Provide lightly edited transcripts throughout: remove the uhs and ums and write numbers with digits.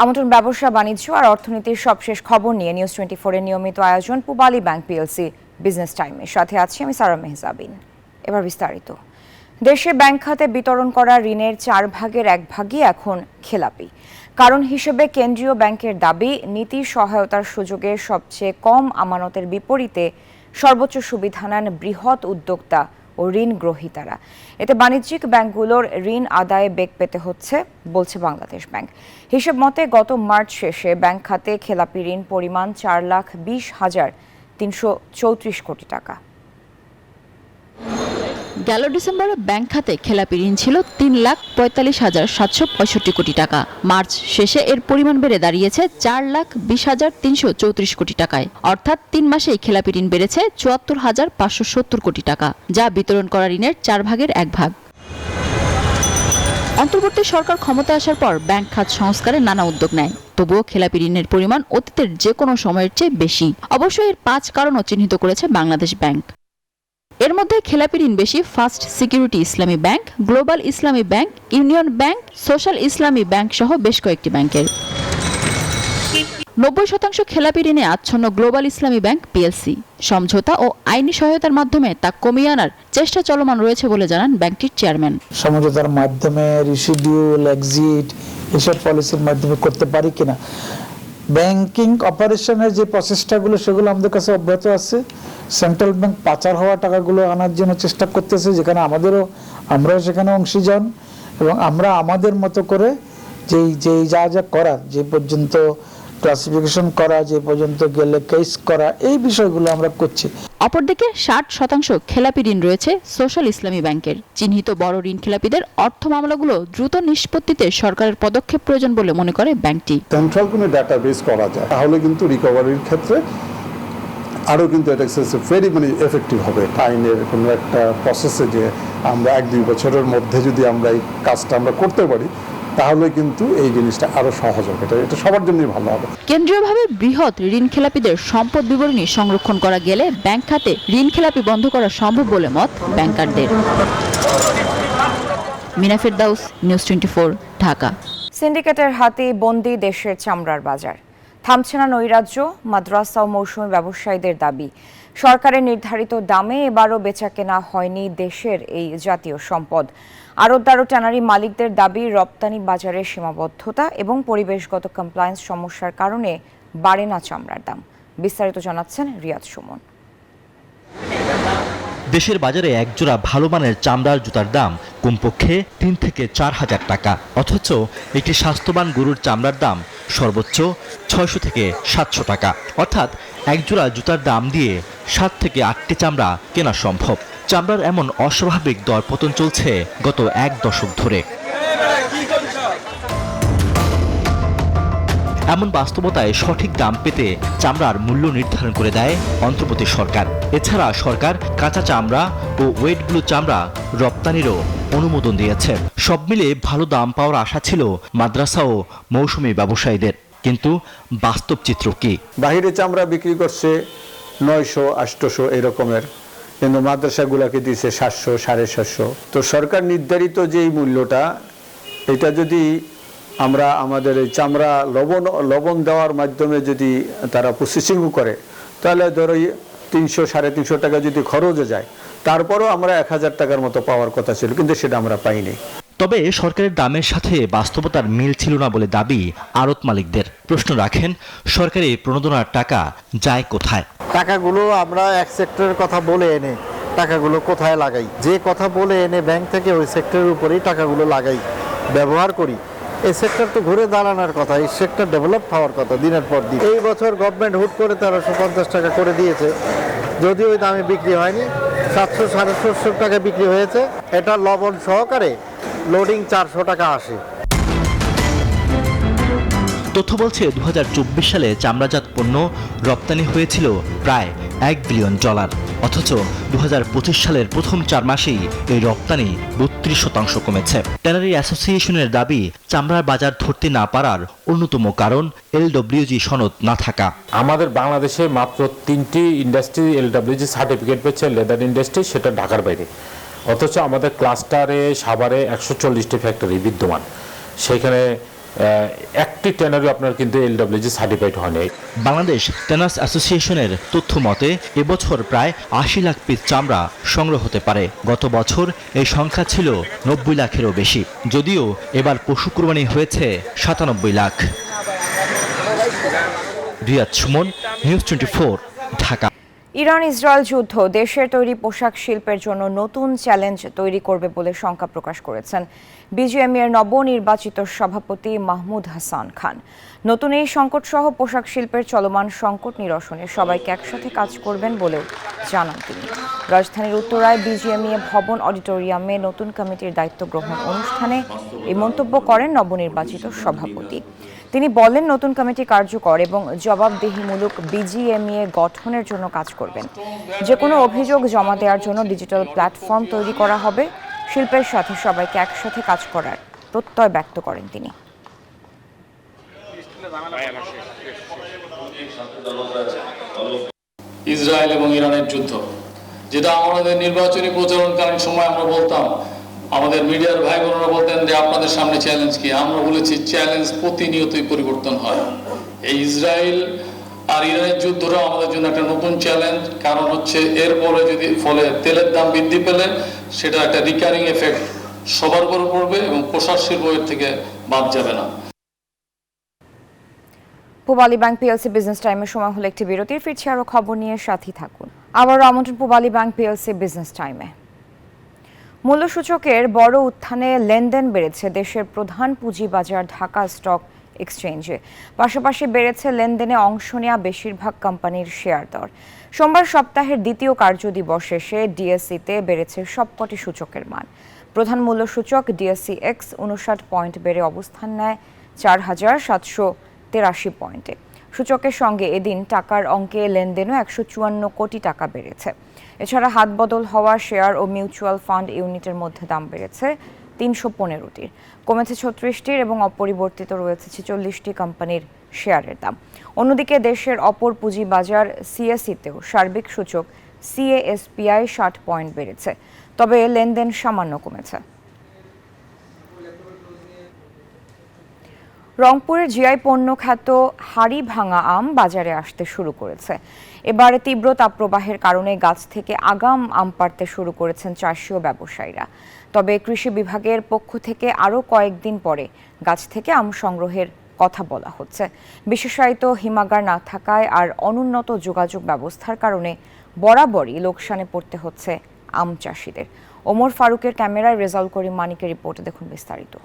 আমন্ত্রণ ব্যবসা বাণিজ্য আর অর্থনীতির সবশেষ খবর নিয়ে নিউজ 24 এর নিয়মিত আয়োজন পূবালী ব্যাংক পিএলসি বিজনেস টাইমের সাথে আছি আমি সারা মেহজাবিন। এবার বিস্তারিত। দেশে ব্যাংক খাতে বিতরণ করা ঋণের 4 ভাগের 1 ভাগই এখন খেলাপি। কারণ হিসেবে কেন্দ্রীয় ব্যাংকের দাবি, নীতি সহায়তার সুযোগে সবচেয়ে কম আমানতের বিপরীতে সর্বোচ্চ সুবিধা নেন বৃহৎ উদ্যোক্তা ও ঋণ গ্রহীতারা। এতে বাণিজ্যিক ব্যাংকগুলোর ঋণ আদায়ে বেগ পেতে হচ্ছে বলছে বাংলাদেশ ব্যাংক। হিসেব মতে গত মার্চ শেষে ব্যাংক খাতে খেলাপি ঋণ পরিমাণ 4,20,334 কোটি টাকা। গেল ডিসেম্বরে ব্যাংক খাতে খেলাপি ঋণ ছিল 3,45,765 কোটি টাকা। মার্চ শেষে এর পরিমাণ বেড়ে দাঁড়িয়েছে 4,20,334 কোটি টাকায়। অর্থাৎ 3 মাসেই খেলাপি ঋণ বেড়েছে 74,570 কোটি টাকা, যা বিতরণ করা ঋণের 4 ভাগের 1 ভাগ। অন্তর্বর্তী সরকার ক্ষমতায় আসার পর ব্যাংক খাত সংস্কারে নানা উদ্যোগ নেয়। তবুও খেলাপি ঋণের পরিমাণ অতীতের যে কোনো সময়ের চেয়ে বেশি। অবশ্যই এর 5 কারণও চিহ্নিত করেছে বাংলাদেশ ব্যাংক। এর মধ্যে খেলাপি ঋণ বেশি ফার্স্ট সিকিউরিটি ইসলামী ব্যাংক, গ্লোবাল ইসলামী ব্যাংক, ইউনিয়ন ব্যাংক, সোশ্যাল ইসলামী ব্যাংক সহ বেশ কয়েকটি ব্যাংকের। 90% খেলাপি ঋণে আচ্ছন্ন গ্লোবাল ইসলামী ব্যাংক পিএলসি। সমঝোতা ও আইনি সহায়তার মাধ্যমে তা কমিয়ে আনার চেষ্টা চলমান রয়েছে বলে জানান ব্যাংকটির চেয়ারম্যান। সমঝোতার মাধ্যমে রিশিডিউল, এক্সিট এসব পলিসির মাধ্যমে করতে পারি কিনা। ব্যাংকিং অপারেশনের যে প্রচেষ্টাগুলো সেগুলো আমাদের কাছে অব্যাহত আছে। সেন্ট্রাল ব্যাংক পাচার হওয়া টাকাগুলো আনার জন্য চেষ্টা করতেছে, যেখানে আমরাও সেখানে অংশীজন, এবং আমরা আমাদের মতো করে যেই যা করার, যে পর্যন্ত ক্লাসিফিকেশন করা, যে পর্যন্ত গেলে কেস করা, এই বিষয়গুলো আমরা করছি। অপরদিকে 60% খেলাপি ঋণ রয়েছে সোশ্যাল ইসলামী ব্যাংকের। চিহ্নিত বড় ঋণ খেলাপিদের অর্থ মামলাগুলো দ্রুত নিষ্পত্তিতে সরকারের পদক্ষেপ প্রয়োজন বলে মনে করে ব্যাংকটি। সেন্ট্রাল কোনো ডাটাবেস করা যায়, তাহলে কিন্তু রিকভারির ক্ষেত্রে আরও কিন্তু এটা ভেরি এফেক্টিভ হবে। আইনের কোনো একটা প্রসেসে যে আমরা 1-2 বছরের মধ্যে যদি আমরা এই কাজটা আমরা করতে পারি, তাহলে কিন্তু এই জিনিসটা আরো সহজ হবে। এটা সবার জন্যই ভালো হবে। কেন্দ্রীয়ভাবে বৃহৎ ঋণ খেলাপিদের সম্পদ বিবরণী সংরক্ষণ করা গেলে ব্যাংক খাতে ঋণ খেলাপি বন্ধ করা সম্ভব বলে মত ব্যাংকারদের। মিনা ফেরদাউস, নিউজ 24, ঢাকা। সিন্ডিকেটের হাতে বন্দি দেশের চামড়ার বাজার। থামছে না নৈরাজ্য, মাদ্রাসা ও মৌসুমী ব্যবসায়ীদের দাবি। সরকারের নির্ধারিত দামে এবারও বেচাকেনা হয়নি দেশের এই জাতীয় সম্পদ। আড়তদার ও ট্যানারি মালিকদের দাবি, রপ্তানি বাজারের সীমাবদ্ধতা এবং পরিবেশগত কমপ্লায়েন্স সমস্যার কারণে বাড়ে না চামড়ার দাম। বিস্তারিত জানাচ্ছেন রিয়াদ সুমন। দেশের বাজারে একজোড়া ভালো মানের চামড়ার জুতার দাম কমপক্ষে 3 থেকে 4 হাজার টাকা, অথচ একটি স্বাস্থ্যবান গরুর চামড়ার দাম সর্বোচ্চ 600 থেকে 700 টাকা। অর্থাৎ একজোড়া জুতার দাম দিয়ে 7 থেকে 8টি চামড়া কেনা সম্ভব। চামড়ার এমন অস্বাভাবিক দরপতন চলছে গত 1 দশক ধরে। এমন বাস্তবতায় সঠিক দাম পেতে চামড়ার মূল্য নির্ধারণ করে দেয় অন্তর্বর্তী সরকার। এছাড়া সরকার কাঁচা চামড়া ও ওয়েট ব্লু চামড়া রপ্তানিরও অনুমোদন দিয়েছে। সব মিলে ভালো দাম পাওয়ার আশা ছিল মাদ্রাসা ও মৌসুমী ব্যবসায়ীদের, কিন্তু বাস্তব চিত্র কি? বাহিরে চামড়া বিক্রি করছে 900-800 এরকমের, কিন্তু মাদ্রাসাগুলোকে দিয়েছে 700-750। তো সরকার নির্ধারিত যেই মূল্যটা, এটা যদি আমরা আমাদের এই চামড়া লবণ দেওয়ার মাধ্যমে যদি তারা প্রসেসিং করে, তাহলে ধরো 300-350 টাকা যদি খরচে যায়, তারপরও আমরা 1000 টাকার মতো পাওয়ার কথা ছিল, কিন্তু সেটা আমরা পাইনি। তবে সরকারের দামের সাথে বাস্তবতার মিল ছিল না বলে দাবি আড়ত মালিকদের। প্রশ্ন রাখেন, সরকারি প্রণোদনার টাকা যায় কোথায়? টাকাগুলো আমরা এক সেক্টরের কথা বলে এনে টাকাগুলো কোথায় লাগাই? যে কথা বলে এনে ব্যাংক থেকে ওই সেক্টরের উপরেই টাকাগুলো লাগাই, ব্যবহার করি। এই সেক্টর তো ঘুরে দাঁড়ানোর কথা, এই সেক্টর ডেভেলপ হওয়ার কথা দিনের পর দিন। এই বছর গভর্নমেন্ট হুট করে 1350 টাকা করে দিয়েছে, যদিও ওই দামে বিক্রি হয়নি। 700-750 টাকা বিক্রি হয়েছে। এটা লবণ সহকারে লোডিং 400 টাকা আসে। তথ্য বলছে 2024 সালে চামড়াজাত পণ্য রপ্তানি হয়েছিল প্রায় $1 বিলিয়ন, অথচ 2025 সালের প্রথম 4 মাসেই এই রপ্তানি 32% কমেছে। ট্যানারি অ্যাসোসিয়েশনের দাবি, চামড়ার বাজার ধরতে না পারার অন্যতম কারণ LWG সনদ না থাকা। আমাদের বাংলাদেশে মাত্র 3টি ইন্ডাস্ট্রি LWG সার্টিফিকেট পেয়েছে, লেদার ইন্ডাস্ট্রি, সেটা ঢাকার বাইরে। অথচ আমাদের ক্লাস্টারে সাভারে 140টি ফ্যাক্টরি বিদ্যমান, সেখানে একটি ট্যানারি আপনার কিন্তু এলডব্লিউজি সার্টিফাইড হয়নি। বাংলাদেশ ট্যানার্স অ্যাসোসিয়েশনের তথ্য মতে এবছর প্রায় ৮০ লাখ পিস চামড়া সংগ্রহ হতে পারে। গত বছর এই সংখ্যা ছিল ৯০ লাখেরও বেশি, যদিও এবার পশু কুরবানি হয়েছে ৯৭ lakh. Riyad Sumon, news 24, Dhaka. Iran Israel যুদ্ধ দেশের তৈরি পোশাক শিল্পের জন্য নতুন চ্যালেঞ্জ তৈরি করবে বলে শঙ্কা প্রকাশ করেছেন বিজিএমইএর নবনির্বাচিত সভাপতি মাহমুদ হাসান খান। নতুন এই সংকটসহ পোশাক শিল্পের চলমান সংকট নিরসনে সবাইকে একসাথে কাজ করবেন বলেও জানান তিনি। রাজধানীর উত্তরায় বিজিএমইএ ভবন অডিটোরিয়ামে নতুন কমিটির দায়িত্ব গ্রহণ অনুষ্ঠানে এই মন্তব্য করেন নবনির্বাচিত সভাপতি। তিনি বলেন, নতুন কমিটি কার্যকর এবং জবাবদিহিমূলক বিজিএমইএ গঠনের জন্য কাজ করবেন। যে কোনো অভিযোগ জমা দেওয়ার জন্য ডিজিটাল প্ল্যাটফর্ম তৈরি করা হবে। শিল্পের সাথে সবাইকে একসাথে কাজ করার প্রত্যয় ব্যক্ত করেন তিনি। ইসরায়েল এবং ইরানের যুদ্ধ, যেটা আমাদের নির্বাচনী প্রচারণকালীন সময় আমরা বলতাম, আমাদের মিডিয়ার ভাই বোনেরা বলতেন যে আপনাদের সামনে চ্যালেঞ্জ কি। আমরা বলেছি চ্যালেঞ্জ প্রতিনিয়তই পরিবর্তন হয়। এই ইসরায়েল আর ইরানের যুদ্ধটা আমাদের জন্য একটা নতুন চ্যালেঞ্জ। কারণ হচ্ছে এরপরে যদি ফলে তেলের দাম বৃদ্ধি পেলে সেটা একটা রিকারিং এফেক্ট সবার উপর পড়বে এবং পোশাক শিল্প এর থেকে বাদ যাবে না। পূবালী ব্যাংক পিএলসি বিজনেস টাইমের সময় হলো একটি বিরতির। ফিরছি আরও খবর নিয়ে, সাথী থাকুন। আবারও আমন্ত্রণ পূবালী ব্যাংক পিএলসি বিজনেস টাইমে। মূল্যসূচকের বড় উত্থানে লেনদেন বেড়েছে দেশের প্রধান পুঁজিবাজার ঢাকা স্টক এক্সচেঞ্জে। পাশাপাশি বেড়েছে লেনদেনে অংশ নেওয়া বেশিরভাগ কোম্পানির শেয়ার দর। সোমবার সপ্তাহের দ্বিতীয় কার্যদিবস শেষে ডিএসইতে বেড়েছে সবকটি সূচকের মান। প্রধান মূল্যসূচক ডিএসই এক্স ৫৯ পয়েন্ট বেড়ে অবস্থান নেয় ৪,৭৮৩ পয়েন্টে। সূচকের সঙ্গে এদিন টাকার অঙ্কে লেনদেনও ১৫৪ কোটি টাকা বেড়েছে। এছাড়া হাতবদল হওয়া শেয়ার ও মিউচুয়াল ফান্ড ইউনিটের মধ্যে দাম বেড়েছে ৩১৫টির, কমেছে ৩৬টির এবং অপরিবর্তিত রয়েছে ৪৬টি কোম্পানির শেয়ারের দাম। অন্যদিকে দেশের অপর পুঁজিবাজার সিএসইতেও সার্বিক সূচক সিএএসপিআই ৬০ পয়েন্ট বেড়েছে, তবে লেনদেন সামান্য কমেছে। রংপুরের জিআই পণ্য খ্যাত হাড়ি ভাঙা আম বাজারে আসতে শুরু করেছে। এবারে তীব্র তাপপ্রবাহের কারণে গাছ থেকে আগাম আম পাড়তে শুরু করেছেন চাষি ও ব্যবসায়ীরা। তবে কৃষি বিভাগের পক্ষ থেকে আরও কয়েকদিন পরে গাছ থেকে আম সংগ্রহের কথা বলা হচ্ছে। বিশেষায়িত হিমাগার না থাকায় আর অনুন্নত যোগাযোগ ব্যবস্থার কারণে বরাবরই লোকসানে পড়তে হচ্ছে আম চাষিদের। ওমর ফারুকের ক্যামেরায় রেজাউল করিম মানিকের রিপোর্টে দেখুন বিস্তারিত।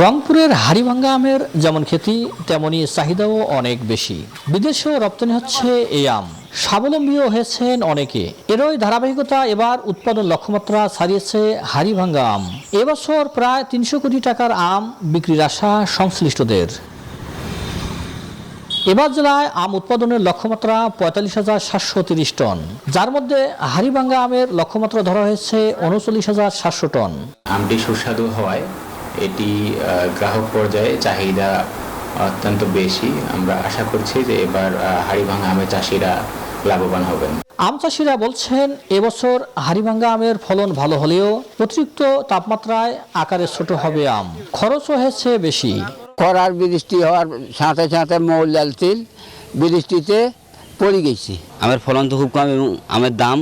রংপুরের হাড়িভাঙ্গা আমের যেমন খ্যাতি তেমনি চাহিদাও অনেক বেশি। বিদেশেও রপ্তানি হচ্ছে এই আম, স্বাবলম্বীও হয়েছেন অনেকে। এরই ধারাবাহিকতা এবার উৎপাদন লক্ষ্যমাত্রা ছাড়িয়েছে হাড়িভাঙ্গা আম। এবছর প্রায় ৩০০ কোটি টাকার আম বিক্রির আশা সংশ্লিষ্টদের। এবার জেলায় আম উৎপাদনের লক্ষ্যমাত্রা ৪৫,৭৩০ টন, যার মধ্যে হাড়িভাঙ্গা আমের লক্ষ্যমাত্রা ধরা হয়েছে ৩৯,৭০০ টন। আমটি সুস্বাদু হওয়ায় এটি গ্রাহক পর্যায়ে চাহিদা অত্যন্ত বেশি। আমরা আশা করছি যে এবার হাড়িভাঙ্গা আমের চাষিরা লাভবান হবেন। আম চাষিরা বলছেন এবছর হাড়িভাঙ্গা আমের ফলন ভালো হলেও অতিরিক্ত তাপমাত্রায় আকারে ছোট হবে আম, খরচও হয়েছে বেশি। খরার বৃষ্টি হওয়ার সাথে সাথে মৌল তিল বৃষ্টিতে পড়ে গেছে। আমের ফলন তো খুব কম এবং আমের দাম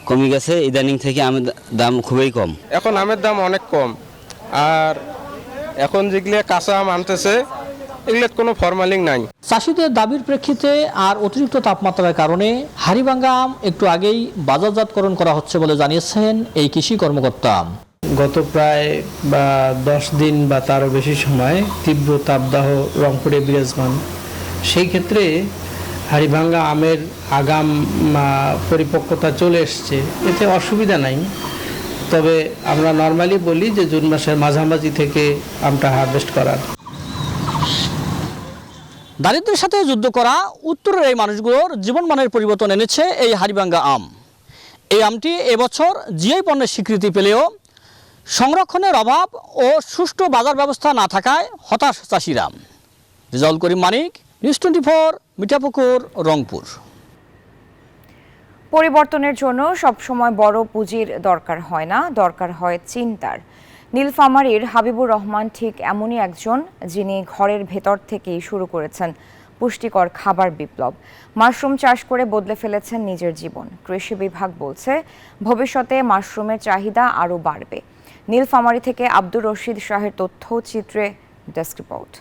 কমে গেছে। ইদানিং থেকে আমের দাম খুবই কম। এখন আমের দাম অনেক কম, আর এখন যেগুলো কাঁচা আম আনতেছে এগুলো কোনো ফরমালিং নাই। চাষিদের দাবির প্রেক্ষিতে আর অতিরিক্ত তাপমাত্রার কারণে হাড়িভাঙ্গা আম একটু আগেই বাজারজাতকরণ করা হচ্ছে বলে জানিয়েছেন এই কৃষি কর্মকর্তা। গত প্রায় 10 দিন বা তারও বেশি সময় তীব্র তাপদাহ রংপুরে বিরাজমান। সেই ক্ষেত্রে হাড়িভাঙ্গা আমের আগাম পরিপক্কতা চলে এসছে, এতে অসুবিধা নাই। তবে আমরা নর্মালি বলি যে জুন মাসের মাঝামাঝি থেকে আমটা হারভেস্ট করার। দারিদ্র্যের সাথে যুদ্ধ করা উত্তরের এই মানুষগুলোর জীবনমানের পরিবর্তন এনেছে এই হাড়িভাঙ্গা আম। এই আমটি এবছর জিআই পণ্যের স্বীকৃতি পেলেও সংরক্ষণের অভাব ও সুষ্ঠু বাজার ব্যবস্থা না থাকায় হতাশ চাষিরা। রেজাউল করিম মানিক, নিউজ 24, মিঠাপুকুর, রংপুর। পরিবর্তনের জন্য সবসময় বড় পুঁজির দরকার হয় না, দরকার হয় চিন্তার। নীলফামারীর হাবিবুর রহমান ঠিক এমনই একজন, যিনি ঘরের ভেতর থেকেই শুরু করেছেন পুষ্টিকর খাবার বিপ্লব। মাশরুম চাষ করে বদলে ফেলেছেন নিজের জীবন। কৃষি বিভাগ বলছে ভবিষ্যতে মাশরুমের চাহিদা আরও বাড়বে। নীলফামারী থেকে আব্দুর রশিদ শাহের তথ্যচিত্রে ডেস্ক রিপোর্ট।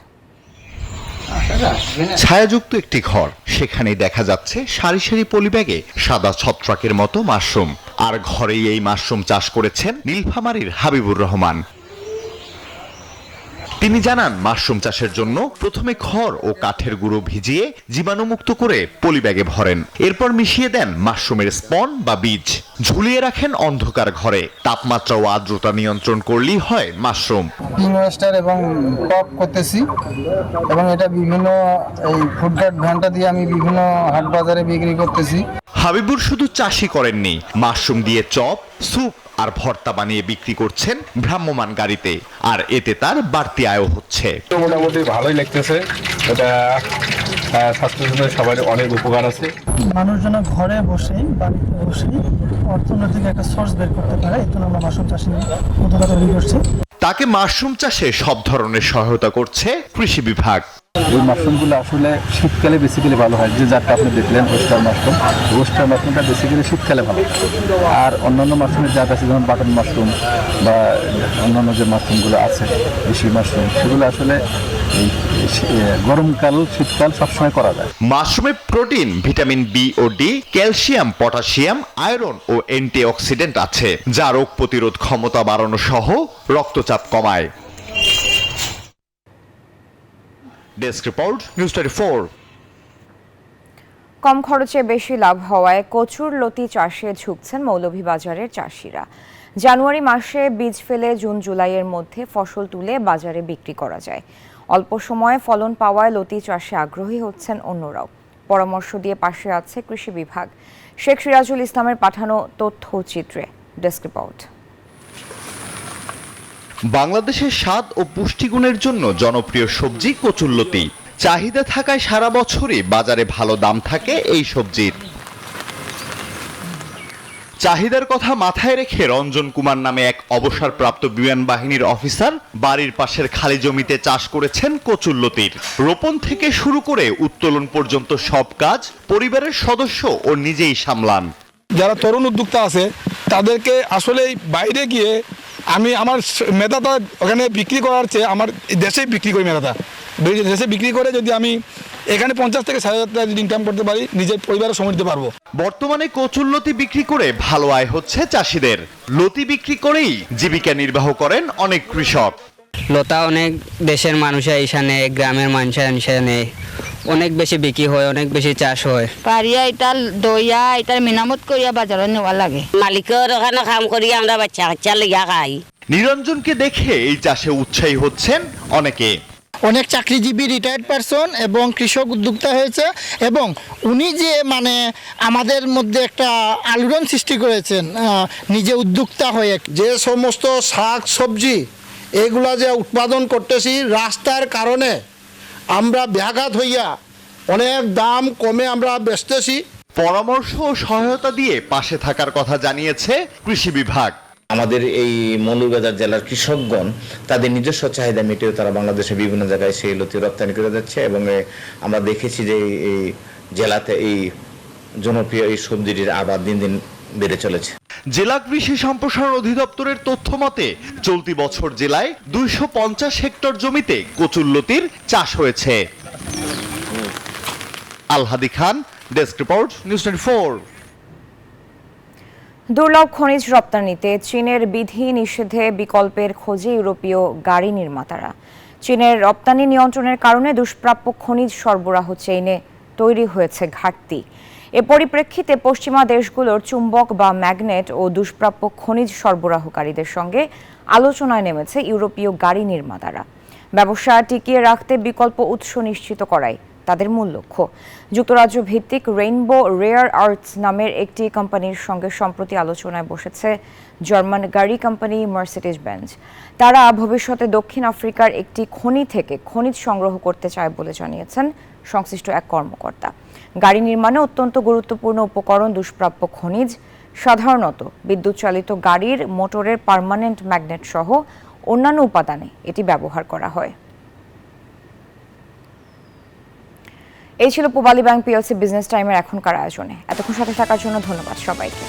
ছায়াযুক্ত একটি ঘর, সেখানে দেখা যাচ্ছে সারি সারি পলিব্যাগে সাদা ছত্রাকের মতো মাশরুম। আর ঘরেই এই মাশরুম চাষ করেছেন নীলফামারীর হাবিবুর রহমান। তিনি জানান, মাশরুম চাষের জন্য প্রথমে খড় ও কাঠের গুঁড়ো ভিজিয়ে জীবাণুমুক্ত করে পলিব্যাগে ভরেন। এরপর মিশিয়ে দেন মাশরুমের স্পন বা বীজ, ঝুলিয়ে রাখেন অন্ধকার ঘরে। তাপমাত্রা ও আর্দ্রতা নিয়ন্ত্রণ করলেই হয় মাশরুম। ইনভেস্টার এবং টপ করতেছি এবং এটা বিভিন্ন এই ফুডকার্ট ভ্যানটা দিয়ে আমি বিভিন্ন হাট বাজারে বিক্রি করতেছি। হাবিবুর শুধু চাষই করেননি, মাশরুম দিয়ে চপ, স্যুপ আর ভর্তা বানিয়ে বিক্রি করছেন ভ্রাম্যমাণ গাড়িতে। আর এতে তার বাড়তি আয় হচ্ছে। মোটামুটি ভালোই লাগতেছে, এটা স্বাস্থ্যের জন্য সবার অনেক উপকার আছে। মানুষজন ঘরে বসেই বাড়িতে বসেই অর্থনৈতিক একটা সোর্স বের করতে পারে। এই জন্য আমরা মাশরুম চাষ নিয়ে উদ্যোগ তৈরি করছি। তাকে মাশরুম চাষে সব ধরনের সহায়তা করছে কৃষি বিভাগ। এই মাশরুমগুলো আসলে শীতকালে বেসিক্যালি ভালো হয়। যে জাতটা আপনি দেখলেন ওয়েস্টার্ন মাশরুমটা বেসিক্যালি শীতকালে ভালো। আর অন্যান্য মাশরুমের জাত আছে, যেমন বাটন মাশরুম বা অন্যান্য যে মাশরুমগুলো আছে দেশি মাশরুম, সেগুলো আসলে গরমকাল শীতকাল সবসময় করা যায়। মাশরুমে প্রোটিন, ভিটামিন বি ও ডি, ক্যালসিয়াম, পটাশিয়াম, আয়রন ও অ্যান্টিঅক্সিডেন্ট আছে, যা রোগ প্রতিরোধ ক্ষমতা বাড়ানো সহ রক্তচাপ কমায়। Desk report, news 24। কম খরচে বেশি লাভ হওয়ায় কচুর লতি চাষে ঝুঁকছেন মৌলভীবাজারের চাষিরা। জানুয়ারি মাসে বীজ ফেলে জুন জুলাইয়ের মধ্যে ফসল তুলে বাজারে বিক্রি করা যায়। অল্প সময়ে ফলন পাওয়ায় লতি চাষে আগ্রহী হচ্ছেন অন্যরাও। পরামর্শ দিয়ে পাশে আছে কৃষি বিভাগ। শেখ সিরাজুল ইসলামের পাঠানো তথ্যচিত্রে ডেস্ক রিপোর্ট। বাংলাদেশের স্বাদ ও পুষ্টিগুণের জন্য জনপ্রিয় সবজি কচুরলতি। চাহিদা থাকায় সারা বছরই বাজারে ভালো দাম থাকে এই সবজির। চাহিদার কথা মাথায় রেখে রঞ্জন কুমার নামে এক অবসরপ্রাপ্ত বিমান বাহিনীর অফিসার বাড়ির পাশের খালি জমিতে চাষ করেছেন কচুরলতির। রোপণ থেকে শুরু করে উত্তোলন পর্যন্ত সব কাজ পরিবারের সদস্য ও নিজেই সামলান। যারা তরুণ উদ্যোক্তা আছে তাদেরকে আসলে বাইরে গিয়ে আমি আমার মেধাটা ওখানে বিক্রি করার চেয়ে আমার দেশেই বিক্রি করি। মেধাটা দেশে বিক্রি করে যদি আমি এখানে 50 থেকে 60 টাকা যদি ইনকাম করতে পারি, নিজের পরিবারের সময় দিতে পারবো। বর্তমানে কচুরলতি বিক্রি করে ভালো আয় হচ্ছে চাষিদের। লতি বিক্রি করেই জীবিকা নির্বাহ করেন অনেক কৃষক। লতা অনেক দেশের মানুষ এখানে, গ্রামের মানুষ এখানে অনেক বেশি বিক্রি হয়, অনেক বেশি চাষ হয়। পারিয়া এটা দইয়া এটা মিনামত করিয়া বাজারে নেওয়া লাগে। মালিকের ওখানে কাম করি আমরা বাচ্চা কাচ্চা লিয়া খাই। নিরঞ্জনকে দেখে এই চাষে উৎসাহী হচ্ছেন অনেকে। অনেক চাকরিজীবী রিটায়ার্ড পারসন এবং কৃষক উদ্যোক্তা হয়েছে এবং উনি যে মানে আমাদের মধ্যে একটা আলোড়ন সৃষ্টি করেছেন নিজে উদ্যোক্তা হয়ে। যে সমস্ত শাক সবজি এগুলা যে উৎপাদন করতেছি, রাস্তার কারণে আমরা ব্যাঘাত হইয়া অনেক দাম কমে আমরা বেচতেছি। পরামর্শ ও সহায়তা দিয়ে পাশে থাকার কথা জানিয়েছে কৃষি বিভাগ। আমাদের এই মৌলভীবাজার জেলার কৃষকগণ তাদের নিজস্ব চাহিদা মিটিয়ে তারা বাংলাদেশের বিভিন্ন জায়গায় সেই লতি রপ্তানি করে যাচ্ছে এবং আমরা দেখেছি যে এই জেলাতে এই জনপ্রিয় এই সবজিটির আবাদ দিন দিন বেড়ে চলেছে। জেলা কৃষি সম্প্রসারণ অধিদপ্তরের তথ্য মতে চলতি বছর জেলায় 250 হেক্টর জমিতে কচুরলতির চাষ হয়েছে। আলহাদি খান, ডেস্ক রিপোর্ট, নিউজ 24। দুর্লভ খনিজ রপ্তানিতে চীনের বিধি নিষেধে বিকল্পের খোঁজে ইউরোপীয় গাড়ি নির্মাতারা। চীনের রপ্তানি নিয়ন্ত্রণের কারণে দুষ্প্রাপ্য খনিজ সরবরাহ চেইনে তৈরি হয়েছে ঘাটতি। এ পরিপ্রেক্ষিতে পশ্চিমা দেশগুলোর চুম্বক বা ম্যাগনেট ও দুষ্প্রাপ্য খনিজ সরবরাহকারীদের সঙ্গে আলোচনায় নেমেছে ইউরোপীয় গাড়ি নির্মাতারা। ব্যবসা টিকিয়ে রাখতে বিকল্প উৎস নিশ্চিত করাই তাদের মূল লক্ষ্য। যুক্তরাজ্য ভিত্তিক রেইনবো রেয়ার আর্থস নামের একটি কোম্পানির সঙ্গে সম্প্রতি আলোচনায় বসেছে জার্মান গাড়ি কোম্পানি মার্সিডিজ বেঞ্জ। তারা ভবিষ্যতে দক্ষিণ আফ্রিকার একটি খনি থেকে খনিজ সংগ্রহ করতে চায় বলে জানিয়েছেন সংশ্লিষ্ট এক কর্মকর্তা। গাড়ি নির্মাণে অত্যন্ত গুরুত্বপূর্ণ উপকরণ দুষ্প্রাপ্য খনিজ, সাধারণত বিদ্যুৎ চালিত গাড়ির মোটরের পার্মানেন্ট ম্যাগনেট সহ অন্যান্য উপাদানে এটি ব্যবহার করা হয়। এই ছিল পূবালী ব্যাংক পিএলসি বিজনেস টাইমের এখনকার আয়োজনে। এতক্ষণ সাথে থাকার জন্য ধন্যবাদ সবাইকে।